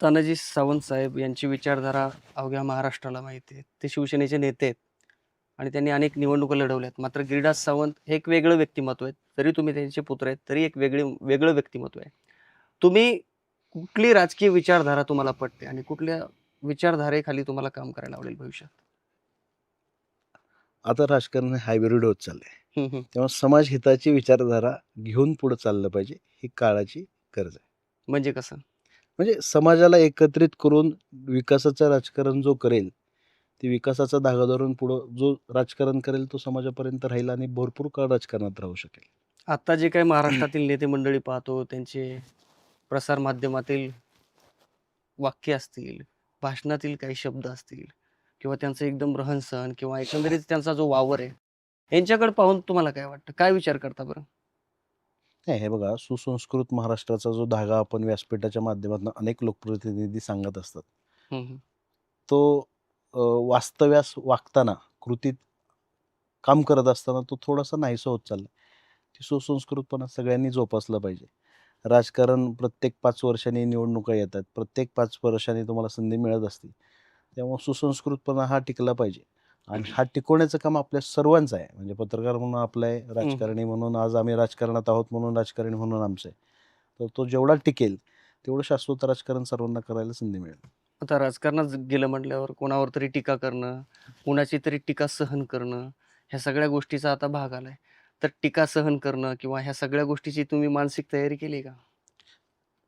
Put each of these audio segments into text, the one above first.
तानाजी सावंत साहेब यांची विचारधारा अवघ्या महाराष्ट्राला माहिती आहे. ते शिवसेनेचे नेते आहेत आणि त्यांनी अनेक निवडणुका लढवल्यात. मात्र गिरिराज सावंत हे एक वेगळं व्यक्तिमत्व आहे. जरी तुम्ही त्यांचे पुत्र आहेत, तरी एक वेगळं व्यक्तिमत्व आहे. तुम्ही कुठली राजकीय विचारधारा तुम्हाला पटते आणि कुठल्या विचारधारेखाली तुम्हाला काम करायला आवडेल भविष्यात? आता राजकारण हायब्रिड होत चाललंय. हं, हं. तेव्हा समाज हिताची विचारधारा घेऊन पुढे चाललं पाहिजे, ही काळाची गरज आहे. म्हणजे कसं? म्हणजे समाजाला एकत्रित करून विकासाचं राजकारण जो करेल, ते विकासाचा धागा धरून पुढं जो राजकारण करेल तो समाजापर्यंत राहील आणि भरपूर काळ राजकारणात राहू शकेल. आता जे काही महाराष्ट्रातील नेते मंडळी पाहतो, त्यांचे प्रसार माध्यमातील वाक्य असतील, भाषणातील काही शब्द असतील किंवा त्यांचं एकदम रहन-सहन किंवा एकंदरीत त्यांचा जो वावर आहे, यांच्याकडे पाहून तुम्हाला काय वाटतं? काय विचार करता बरं? नाही, हे बघा, सुसंस्कृत महाराष्ट्राचा जो धागा आपण व्यासपीठाच्या माध्यमातून अनेक लोकप्रतिनिधी सांगत असतात, हं, हं. तो वास्तव्यास वागताना, कृतीत काम करत असताना तो थोडासा नाहीसा होत चालला. ती सुसंस्कृतपणा सगळ्यांनी जोपासला पाहिजे. राजकारण प्रत्येक 5 वर्षांनी निवडणुका येतात. प्रत्येक 5 वर्षांनी तुम्हाला संधी मिळत असते. त्यामुळे सुसंस्कृतपणा हा टिकला पाहिजे आणि हा टिकवण्याचं काम आपल्या सर्वांचं आहे. म्हणजे पत्रकार म्हणून आपलं आहे, राजकारणी म्हणून आज आम्ही राजकारणात आहोत म्हणून राजकारणी म्हणून आमचं आहे. तर तो जेवढा टिकेल तेवढं शाश्वत राजकारण सर्वांना करायला संधी मिळेल. आता राजकारणात गेलं म्हटल्यावर कोणावर तरी टीका करणं, कुणाची तरी टीका सहन करणं, ह्या सगळ्या गोष्टीचा आता भाग आलाय. तर टीका सहन करणं किंवा ह्या सगळ्या गोष्टीची तुम्ही मानसिक तयारी केली का?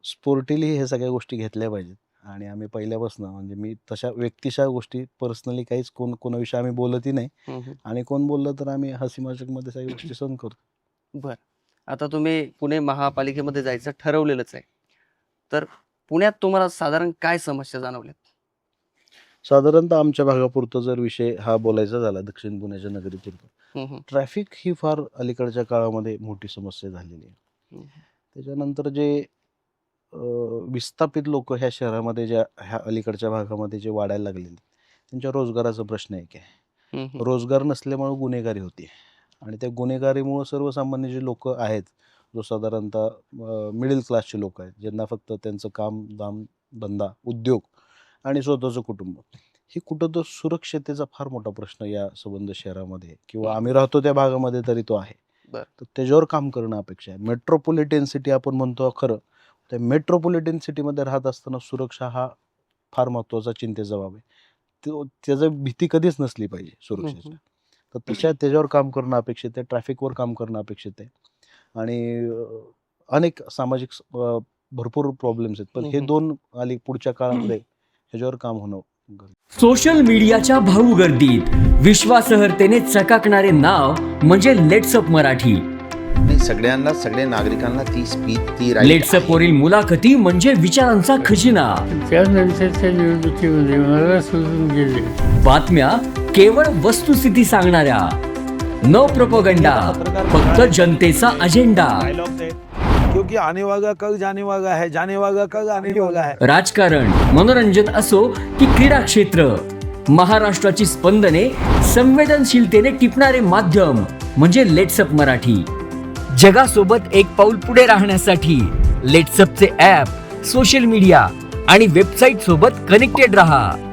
स्पोर्टिवली हे सगळ्या गोष्टी घेतल्या पाहिजेत आणि आम्ही पहिल्यापासून म्हणजे मी तशा व्यक्तिशः गोष्टी पर्सनली काहीच कोणाविषयी आम्ही बोलतही नाही हं, हं. आणि कोण बोललं तर आम्ही हसी मजाकमध्ये सगळ्या गोष्टी सहन करतो. बरं. आता तुम्ही पुणे महापालिकेमध्ये जायचं ठरवलेलंच आहे. तर पुण्यात तुम्हाला साधारण काय समस्या जाणवल्यात? साधारणतः आमच्या भागापुरता जर विषय हा बोलायचा झाला दक्षिण पुण्याच्या नगरीपुरता, हं, हं. ट्रॅफिक ही फार अलीकडच्या काळामध्ये मोठी समस्या झालेली आहे. हं, हं. त्याच्यानंतर जे विस्थापित लोक ह्या शहरामध्ये ह्या अलीकडच्या भागामध्ये जे वाढायला लागलेले त्यांच्या रोजगाराचा प्रश्न एक आहे. हं, हं. रोजगार नसल्यामुळे गुन्हेगारी होती आणि त्या गुन्हेगारीमुळं सर्वसामान्य जे लोक आहेत, जो साधारणतः मिडल क्लासचे लोक आहेत, ज्यांना फक्त त्यांचं काम दाम धंदा उद्योग आणि स्वतःचं कुटुंब, ही कुठं तर सुरक्षतेचा फार मोठा प्रश्न या संबंध शहरामध्ये किंवा आम्ही राहतो त्या भागामध्ये तरी तो आहे. बरं. तर त्याच्यावर काम करणं अपेक्षा आहे. मेट्रोपॉलिटन सिटी आपण म्हणतो खरं, त्या मेट्रोपॉलिटन सिटीमध्ये राहत असताना सुरक्षा हा फार महत्त्वाचा चिंतेचा बाब आहे. त्याचं भीती कधीच नसली पाहिजे सुरक्षेची. तर त्याच्यावर काम करणं अपेक्षित आहे. ट्रॅफिकवर काम करणं अपेक्षित आहे आणि अनेक सामाजिक भरपूर प्रॉब्लेम्स आहेत. पण हे दोन पुढच्या काळामध्ये ह्याच्यावर काम होणं गरजेचं. सोशल मीडियाच्या भाऊ गर्दीत विश्वासार्हतेने चकाकणारे नाव म्हणजे लेट्सअप मराठी. सगळ्यांना, सगळ्या नागरिकांना ती स्पीच, ती लेट्सअप वरील मुलाखती म्हणजे विचारांचा खजिना. त्यानंतरच्या निवडणुकीमध्ये मला सोडून गेले. बातम्या केवळ वस्तुस्थिती सांगणाऱ्या, न प्रोपगंडा, फक्त जनतेचा अजेंडा. क्योंकि आने वाला कल जाने वाला है, जाने वाला कल आने वाला है. राजकारण, मनोरंजन असो की क्रीडा क्षेत्र, महाराष्ट्राची स्पंदने संवेदनशीलतेने टिपणारे माध्यम म्हणजे लेट्सअप मराठी. जगासोबत एक पाऊल पुढे राहण्यासाठी लेट्सअपचे ॲप, सोशल मीडिया आणि वेबसाईट सोबत कनेक्टेड रहा.